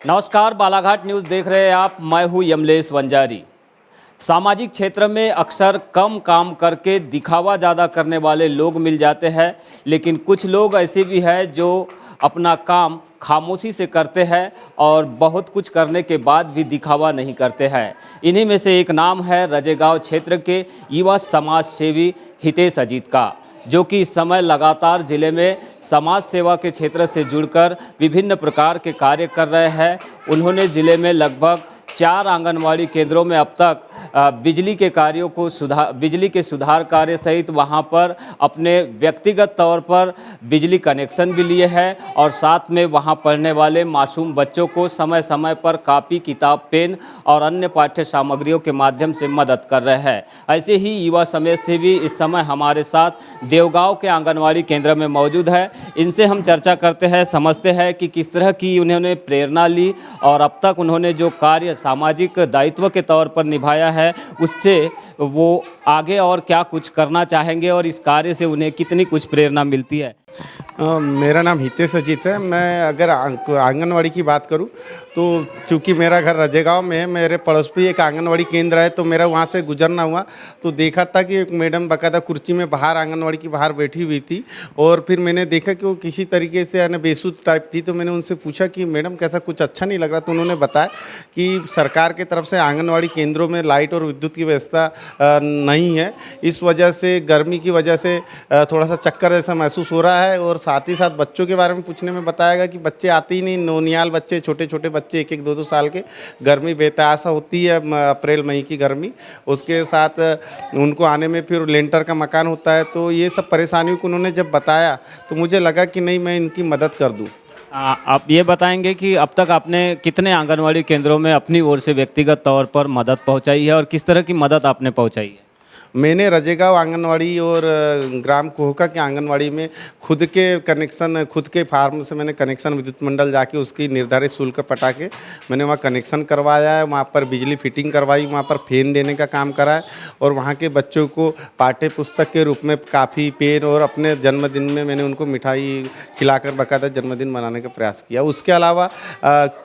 नमस्कार, बालाघाट न्यूज़ देख रहे हैं आप। मैं हूं यमलेश वंजारी। सामाजिक क्षेत्र में अक्सर कम काम करके दिखावा ज़्यादा करने वाले लोग मिल जाते हैं, लेकिन कुछ लोग ऐसे भी हैं जो अपना काम खामोशी से करते हैं और बहुत कुछ करने के बाद भी दिखावा नहीं करते हैं। इन्हीं में से एक नाम है रजेगांव क्षेत्र के युवा समाज सेवी हितेश अजीत का, जो कि इस समय लगातार ज़िले में समाज सेवा के क्षेत्र से जुड़कर विभिन्न प्रकार के कार्य कर रहे हैं। उन्होंने ज़िले में लगभग 4 आंगनवाड़ी केंद्रों में अब तक बिजली के कार्यों को बिजली के सुधार कार्य सहित वहां पर अपने व्यक्तिगत तौर पर बिजली कनेक्शन भी लिए हैं और साथ में वहां पढ़ने वाले मासूम बच्चों को समय समय पर कापी, किताब, पेन और अन्य पाठ्य सामग्रियों के माध्यम से मदद कर रहे हैं। ऐसे ही युवा समाज सेवी इस समय हमारे साथ देवगांव के आंगनवाड़ी केंद्र में मौजूद है। इनसे हम चर्चा करते हैं, समझते हैं कि किस तरह की उन्होंने प्रेरणा ली और अब तक उन्होंने जो कार्य सामाजिक दायित्व के तौर पर निभाया है उससे वो आगे और क्या कुछ करना चाहेंगे और इस कार्य से उन्हें कितनी कुछ प्रेरणा मिलती है। मेरा नाम हितेश अजीत है। मैं अगर आंगनवाड़ी की बात करूं तो चूंकि मेरा घर रजेगांव में है, मेरे पड़ोस पे एक आंगनवाड़ी केंद्र है, तो मेरा वहां से गुजरना हुआ तो देखा था कि एक मैडम बाकायदा कुर्सी में बाहर आंगनवाड़ी की बाहर बैठी हुई थी और फिर मैंने देखा कि वो किसी तरीके से यानी बेसुध टाइप थी। तो मैंने उनसे पूछा कि मैडम कैसा कुछ अच्छा नहीं लग रहा। तो उन्होंने बताया कि सरकार की तरफ से आंगनवाड़ी केंद्रों में लाइट और विद्युत की व्यवस्था नहीं है, इस वजह से गर्मी की वजह से थोड़ा सा चक्कर जैसा महसूस हो रहा है। और साथ ही साथ बच्चों के बारे में पूछने में बताया कि बच्चे आते ही नहीं, नौनियाल बच्चे, छोटे छोटे बच्चे 1-1, 2-2 साल के, गर्मी बेतहाशा होती है अप्रैल मई की गर्मी, उसके साथ उनको आने में फिर लेंटर का मकान होता है। तो ये सब परेशानियों को उन्होंने जब बताया तो मुझे लगा कि नहीं, मैं इनकी मदद कर दूँ। आप ये बताएंगे कि अब तक आपने कितने आंगनवाड़ी केंद्रों में अपनी ओर से व्यक्तिगत तौर पर मदद पहुंचाई है और किस तरह की मदद आपने पहुंचाई है? मैंने रजेगांव आंगनवाड़ी और ग्राम कोहका के आंगनवाड़ी में खुद के कनेक्शन, खुद के फार्म से मैंने कनेक्शन विद्युत मंडल जाके उसकी निर्धारित शुल्क पटा के मैंने वहाँ कनेक्शन करवाया है। वहाँ पर बिजली फिटिंग करवाई, वहाँ पर फैन देने का काम करा है और वहाँ के बच्चों को पाठ्य पुस्तक के रूप में काफ़ी, पेन और अपने जन्मदिन में मैंने उनको मिठाई खिलाकर बाकायदा जन्मदिन मनाने का प्रयास किया। उसके अलावा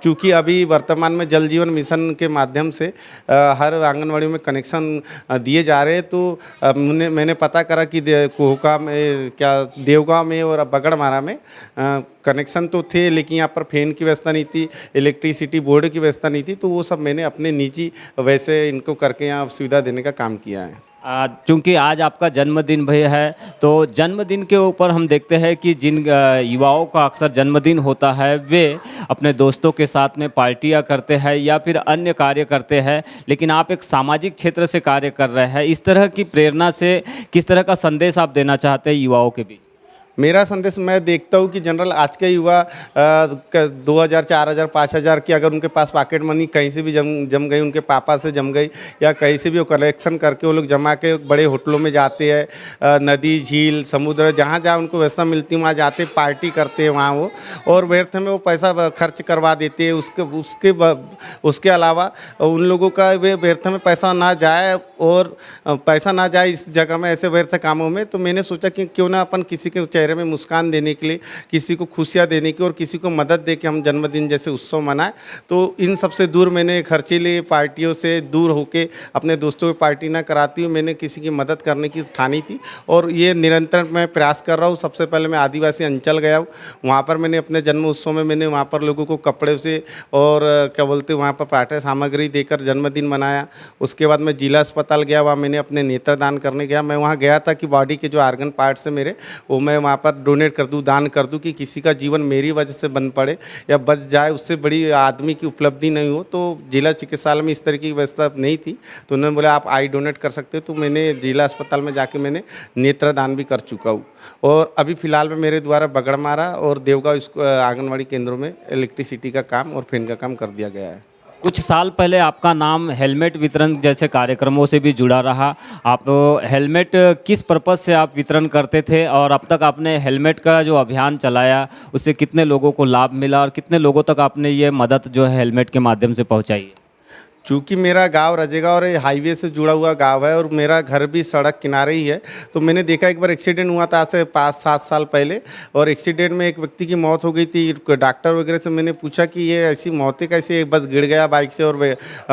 चूँकि अभी वर्तमान में जल जीवन मिशन के माध्यम से हर आंगनवाड़ी में कनेक्शन दिए जा रहे हैं, तो मैंने पता करा कि कोहका में, क्या देवगांव में और बगड़मारा में कनेक्शन तो थे, लेकिन यहाँ पर फैन की व्यवस्था नहीं थी, इलेक्ट्रिसिटी बोर्ड की व्यवस्था नहीं थी। तो वो सब मैंने अपने निजी वैसे इनको करके यहाँ सुविधा देने का काम किया है। चूँकि आज आपका जन्मदिन भी है, तो जन्मदिन के ऊपर हम देखते हैं कि जिन युवाओं का अक्सर जन्मदिन होता है वे अपने दोस्तों के साथ में पार्टियां करते हैं या फिर अन्य कार्य करते हैं, लेकिन आप एक सामाजिक क्षेत्र से कार्य कर रहे हैं। इस तरह की प्रेरणा से किस तरह का संदेश आप देना चाहते हैं युवाओं के बीच? मेरा संदेश, मैं देखता हूँ कि जनरल आज के युवा 2000, 4000, 5000 की अगर उनके पास पॉकेट मनी कहीं से भी जम गई, उनके पापा से जम गई या कहीं से भी वो कलेक्शन करके वो लोग जमा के बड़े होटलों में जाते हैं, नदी, झील, समुद्र, जहाँ जहाँ उनको व्यवस्था मिलती है वहाँ जाते, पार्टी करते हैं वहाँ वो, और व्यर्थ में वो पैसा खर्च करवा देते हैं। उसके अलावा उन लोगों का वे व्यर्थ में पैसा ना जाए और पैसा ना जाए इस जगह में ऐसे व्यर्थ कामों में। तो मैंने सोचा कि क्यों ना अपन किसी के चेहरे में मुस्कान देने के लिए, किसी को खुशियाँ देने की और किसी को मदद दे के हम जन्मदिन जैसे उत्सव मनाएं। तो इन सबसे दूर, मैंने खर्चीली पार्टियों से दूर होके अपने दोस्तों की पार्टी ना कराती हूँ, मैंने किसी की मदद करने की ठानी थी और ये निरंतर मैं प्रयास कर रहा हूँ। सबसे पहले मैं आदिवासी अंचल गया हूँ, वहाँ पर मैंने अपने जन्म उत्सव में मैंने वहाँ पर लोगों को कपड़े से और क्या बोलते वहाँ पर पाठ्य सामग्री देकर जन्मदिन मनाया। उसके बाद मैं जिला अस्पताल गया, वहाँ मैंने अपने नेत्रदान करने गया। मैं वहाँ गया था कि बॉडी के जो आर्गन पार्ट्स है मेरे, वो मैं वहाँ पर डोनेट कर दूँ, दान कर दूँ कि किसी का जीवन मेरी वजह से बन पड़े या बच जाए, उससे बड़ी आदमी की उपलब्धि नहीं हो। तो जिला चिकित्सालय में इस तरह की व्यवस्था नहीं थी, तो उन्होंने बोला आप आई डोनेट कर सकते हो। तो मैंने जिला अस्पताल में जाके मैंने नेत्रदान भी कर चुका हूँ और अभी फ़िलहाल में मेरे द्वारा बगड़मारा और देवगांव आंगनवाड़ी केंद्रों में इलेक्ट्रिसिटी का काम और फैन का काम कर दिया गया है। कुछ साल पहले आपका नाम हेलमेट वितरण जैसे कार्यक्रमों से भी जुड़ा रहा। आप हेलमेट किस पर्पज़ से आप वितरण करते थे और अब तक आपने हेलमेट का जो अभियान चलाया उससे कितने लोगों को लाभ मिला और कितने लोगों तक आपने ये मदद जो है हेलमेट के माध्यम से पहुंचाई है? चूँकि मेरा गांव रजेगा और हाईवे से जुड़ा हुआ गांव है और मेरा घर भी सड़क किनारे ही है, तो मैंने देखा एक बार एक्सीडेंट हुआ था आज से 5-7 साल पहले, और एक्सीडेंट में एक व्यक्ति की मौत हो गई थी। डॉक्टर वगैरह से मैंने पूछा कि ये ऐसी मौतें कैसे, बस गिर गया बाइक से और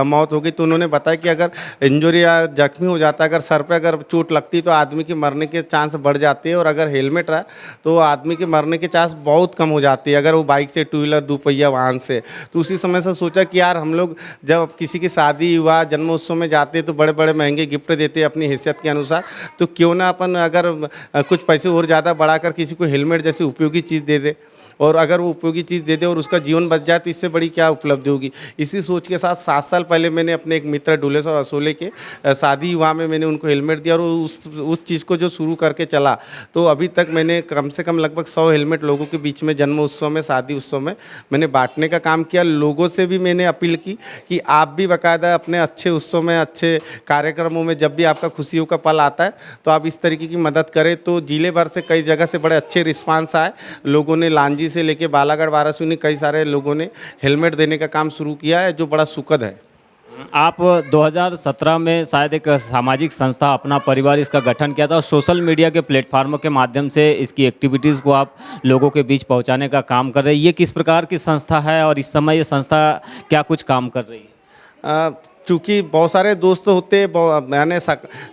मौत हो गई। तो उन्होंने बताया कि अगर इंजरी या जख्मी हो जाता है, अगर सर पर अगर चोट लगती तो आदमी के मरने के चांस बढ़ जाते हैं, और अगर हेलमेट रहा तो आदमी के मरने के चांस बहुत कम हो जाती है, अगर वो बाइक से, टू व्हीलर, दोपहिया वाहन से। तो उसी समय से सोचा कि यार हम लोग जब किसी की शादी, विवाह, जन्मोत्सव में जाते तो बड़े बड़े महंगे गिफ्ट देते हैं अपनी हैसियत के अनुसार, तो क्यों ना अपन अगर कुछ पैसे और ज़्यादा बढ़ाकर किसी को हेलमेट जैसी उपयोगी चीज़ दे दे, और अगर वो उपयोगी चीज़ दे दे और उसका जीवन बच जाए तो इससे बड़ी क्या उपलब्धि होगी। इसी सोच के साथ 7 साल पहले मैंने अपने एक मित्र डुलेस और असोले के शादी विवाह में मैंने उनको हेलमेट दिया, और उस चीज़ को जो शुरू करके चला, तो अभी तक मैंने कम से कम लगभग 100 हेलमेट लोगों के बीच में जन्म उत्सव में, शादी उत्सव में मैंने बांटने का काम किया। लोगों से भी मैंने अपील की कि आप भी बाकायदा अपने अच्छे उत्सव में, अच्छे कार्यक्रमों में, जब भी आपका खुशियों का पल आता है तो आप इस तरीके की मदद करें। तो जिले भर से कई जगह से बड़े अच्छे रिस्पांस आए। लोगों ने लांजी से लेके बालागढ़, वाराणसी, कई सारे लोगों ने हेलमेट देने का काम शुरू किया है, जो बड़ा सुखद है। आप 2017 में शायद एक सामाजिक संस्था अपना परिवार इसका गठन किया था, और सोशल मीडिया के प्लेटफार्मों के माध्यम से इसकी एक्टिविटीज़ को आप लोगों के बीच पहुंचाने का काम कर रहे हैं। ये किस प्रकार की संस्था है और इस समय ये संस्था क्या कुछ काम कर रही है? चूँकि बहुत सारे दोस्त होते, यानी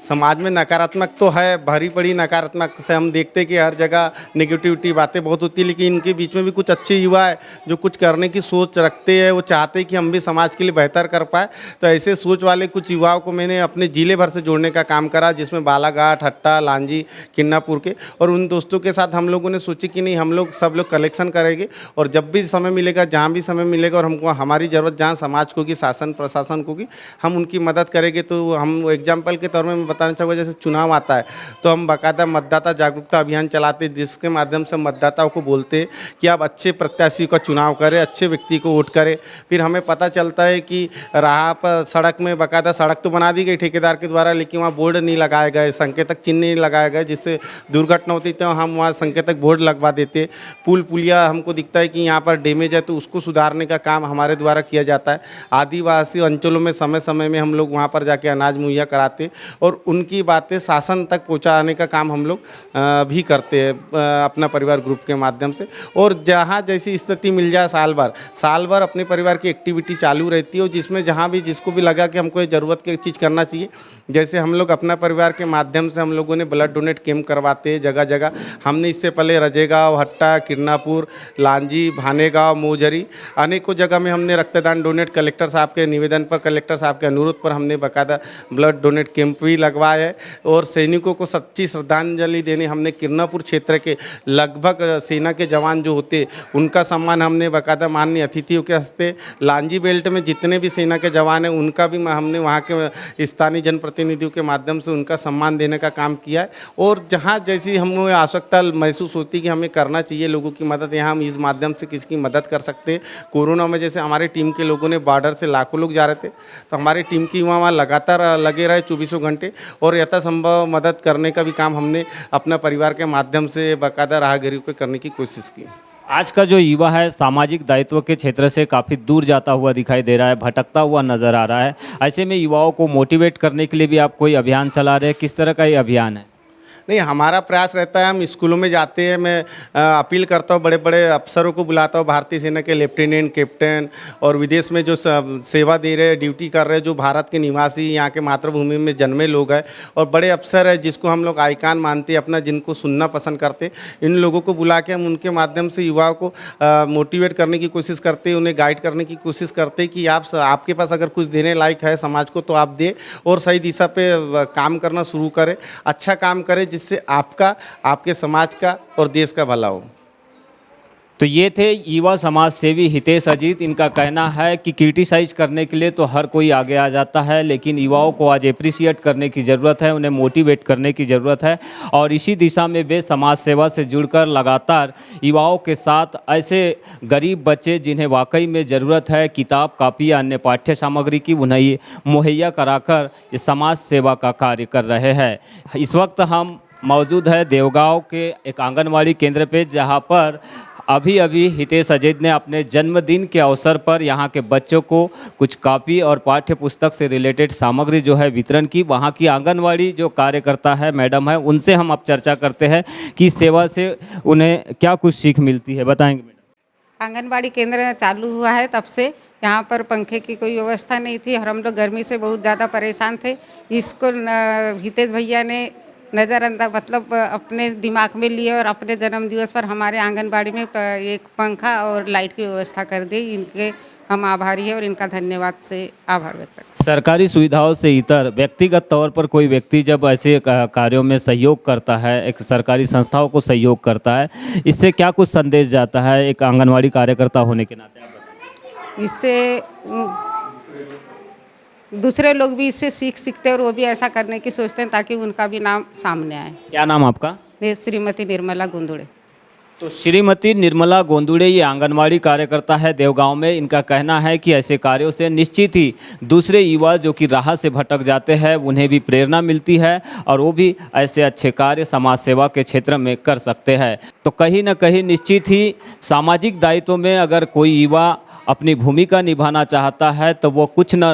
समाज में नकारात्मक तो है, भरी पड़ी नकारात्मक से हम देखते हैं कि हर जगह नेगेटिविटी बातें बहुत होती है, लेकिन इनके बीच में भी कुछ अच्छे युवा है जो कुछ करने की सोच रखते हैं, वो चाहते हैं कि हम भी समाज के लिए बेहतर कर पाए। तो ऐसे सोच वाले कुछ युवाओं को मैंने अपने ज़िले भर से जोड़ने का काम करा, जिसमें बालाघाट, हट्टा, लांजी, किन्नापुर के, और उन दोस्तों के साथ हम लोगों ने सोची कि नहीं, हम लोग सब लोग कलेक्शन करेंगे, और जब भी समय मिलेगा, जहाँ भी समय मिलेगा, और हमको हमारी ज़रूरत जहाँ समाज को की, शासन प्रशासन को की, हम उनकी मदद करेंगे। तो हम एग्जाम्पल के तौर में मैं बताना चाहूँगा, जैसे चुनाव आता है तो हम बाकायदा मतदाता जागरूकता अभियान चलाते, जिसके माध्यम से मतदाताओं को बोलते हैं कि आप अच्छे प्रत्याशी का चुनाव करें, अच्छे व्यक्ति को वोट करें। फिर हमें पता चलता है कि राह पर, सड़क में बाकायदा सड़क तो बना दी गई ठेकेदार के द्वारा, लेकिन वहाँ बोर्ड नहीं लगाए गए, संकेतक चिन्ह नहीं लगाए गए, जिससे दुर्घटना होती, तो हम वहाँ संकेतक बोर्ड लगवा देते। पुल पुलिया हमको दिखता है कि यहाँ पर डैमेज है, तो उसको सुधारने का काम हमारे द्वारा किया जाता है। आदिवासी अंचलों में समय समय में हम लोग वहाँ पर जाके अनाज मुहैया कराते, और उनकी बातें शासन तक पहुँचाने का काम हम लोग भी करते हैं अपना परिवार ग्रुप के माध्यम से। और जहाँ जैसी स्थिति मिल जाए, साल भर अपने परिवार की एक्टिविटी चालू रहती है, और जिसमें जहाँ भी जिसको भी लगा कि हमको ये ज़रूरत की चीज़ करना चाहिए, जैसे हम लोग अपना परिवार के माध्यम से हम लोगों ने ब्लड डोनेट कैंप करवाते हैं जगह जगह। हमने इससे पहले रजेगांव, हट्टा, किरनापुर, लांजी, भानेगांव, मोजरी, अनेकों जगह में हमने रक्तदान डोनेट, कलेक्टर साहब के निवेदन पर, कलेक्टर साहब के अनुरोध पर हमने बाकायदा ब्लड डोनेट कैंप भी लगवाया है। और सैनिकों को सच्ची श्रद्धांजलि देने हमने किरनापुर क्षेत्र के लगभग सेना के जवान जो होते, उनका सम्मान हमने बाकायदा माननीय अतिथियों के हस्ते, लांजी बेल्ट में जितने भी सेना के जवान हैं उनका भी हमने वहाँ के स्थानीय जनप्रतिनिधियों के माध्यम से उनका सम्मान देने का काम किया है। और जहाँ जैसी हमें आवश्यकता महसूस होती कि हमें करना चाहिए लोगों की मदद, यहाँ हम इस माध्यम से किसकी मदद कर सकते हैं। कोरोना में जैसे हमारे टीम के लोगों ने बॉर्डर से लाखों लोग जा रहे थे, तो हमारी टीम की वहाँ लगातार लगे रहे 24 घंटे, और यथासंभव मदद करने का भी काम हमने अपना परिवार के माध्यम से बाकायदा राहगीरों को करने की कोशिश की। आज का जो युवा है सामाजिक दायित्व के क्षेत्र से काफ़ी दूर जाता हुआ दिखाई दे रहा है, भटकता हुआ नज़र आ रहा है। ऐसे में युवाओं को मोटिवेट करने के लिए भी आप कोई अभियान चला रहे हैं, किस तरह का ये अभियान है? नहीं, हमारा प्रयास रहता है, हम स्कूलों में जाते हैं, मैं अपील करता हूँ, बड़े बड़े अफसरों को बुलाता हूँ, भारतीय सेना के लेफ्टिनेंट, कैप्टन, और विदेश में जो सेवा दे रहे हैं, ड्यूटी कर रहे हैं, जो भारत के निवासी, यहाँ के मातृभूमि में जन्मे लोग हैं, और बड़े अफसर हैं जिसको हम लोग आइकान मानते हैं अपना, जिनको सुनना पसंद करते, इन लोगों को बुला के हम उनके माध्यम से युवाओं को मोटिवेट करने की कोशिश करते हैं, उन्हें गाइड करने की कोशिश करते हैं कि आपके पास अगर कुछ देने लायक है समाज को तो आप दें, और सही दिशा पे काम करना शुरू करें, अच्छा काम करें, जिससे आपका, आपके समाज का और देश का भला हो। तो ये थे युवा समाज सेवी हितेश अजीत। इनका कहना है कि क्रिटिसाइज करने के लिए तो हर कोई आगे आ जाता है, लेकिन युवाओं को आज एप्रिसिएट करने की ज़रूरत है, उन्हें मोटिवेट करने की ज़रूरत है, और इसी दिशा में वे समाज सेवा से जुड़कर लगातार युवाओं के साथ ऐसे गरीब बच्चे जिन्हें वाकई में ज़रूरत है किताब, कापी या अन्य पाठ्य सामग्री की, उन्हें मुहैया कराकर ये समाज सेवा का कार्य कर रहे हैं। इस वक्त हम मौजूद है देवगांव के एक आंगनवाड़ी केंद्र पे, जहाँ पर अभी अभी हितेश अजय ने अपने जन्मदिन के अवसर पर यहाँ के बच्चों को कुछ कॉपी और पाठ्य पुस्तक से रिलेटेड सामग्री जो है वितरण की। वहाँ की आंगनवाड़ी जो कार्यकर्ता है मैडम है, उनसे हम अब चर्चा करते हैं कि सेवा से उन्हें क्या कुछ सीख मिलती है, बताएंगे मैडम। आंगनबाड़ी केंद्र चालू हुआ है तब से यहाँ पर पंखे की कोई व्यवस्था नहीं थी और हम लोग गर्मी से बहुत ज़्यादा परेशान थे। इसको हितेश भैया ने नज़रअंदाज मतलब अपने दिमाग में लिए और अपने जन्मदिवस पर हमारे आंगनबाड़ी में एक पंखा और लाइट की व्यवस्था कर दी। इनके हम आभारी हैं और इनका धन्यवाद से आभार व्यक्त करते हैं। सरकारी सुविधाओं से इतर व्यक्तिगत तौर पर कोई व्यक्ति जब ऐसे कार्यों में सहयोग करता है, एक सरकारी संस्थाओं को सहयोग करता है, इससे क्या कुछ संदेश जाता है एक आंगनवाड़ी कार्यकर्ता होने के नाते? आप बताएं। इससे दूसरे लोग भी इससे सीखते हैं और वो भी ऐसा करने की सोचते हैं ताकि उनका भी नाम सामने आए। क्या नाम आपका? श्रीमती निर्मला गोंदुड़े। तो श्रीमती निर्मला गोंदुड़े ये आंगनवाड़ी कार्यकर्ता है देवगांव में। इनका कहना है कि ऐसे कार्यों से निश्चित ही दूसरे युवा जो कि राह से भटक जाते हैं उन्हें भी प्रेरणा मिलती है और वो भी ऐसे अच्छे कार्य समाज सेवा के क्षेत्र में कर सकते हैं। तो कहीं ना कहीं निश्चित ही सामाजिक दायित्व में अगर कोई युवा अपनी भूमिका निभाना चाहता है तो वो कुछ न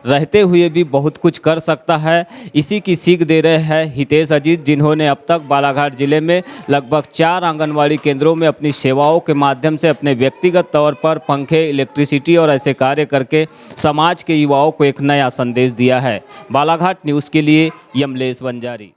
रहते हुए भी बहुत कुछ कर सकता है। इसी की सीख दे रहे हैं हितेश अजीत, जिन्होंने अब तक बालाघाट जिले में लगभग 4 आंगनवाड़ी केंद्रों में अपनी सेवाओं के माध्यम से अपने व्यक्तिगत तौर पर पंखे, इलेक्ट्रिसिटी और ऐसे कार्य करके समाज के युवाओं को एक नया संदेश दिया है। बालाघाट न्यूज़ के लिए यमलेश वंजारी।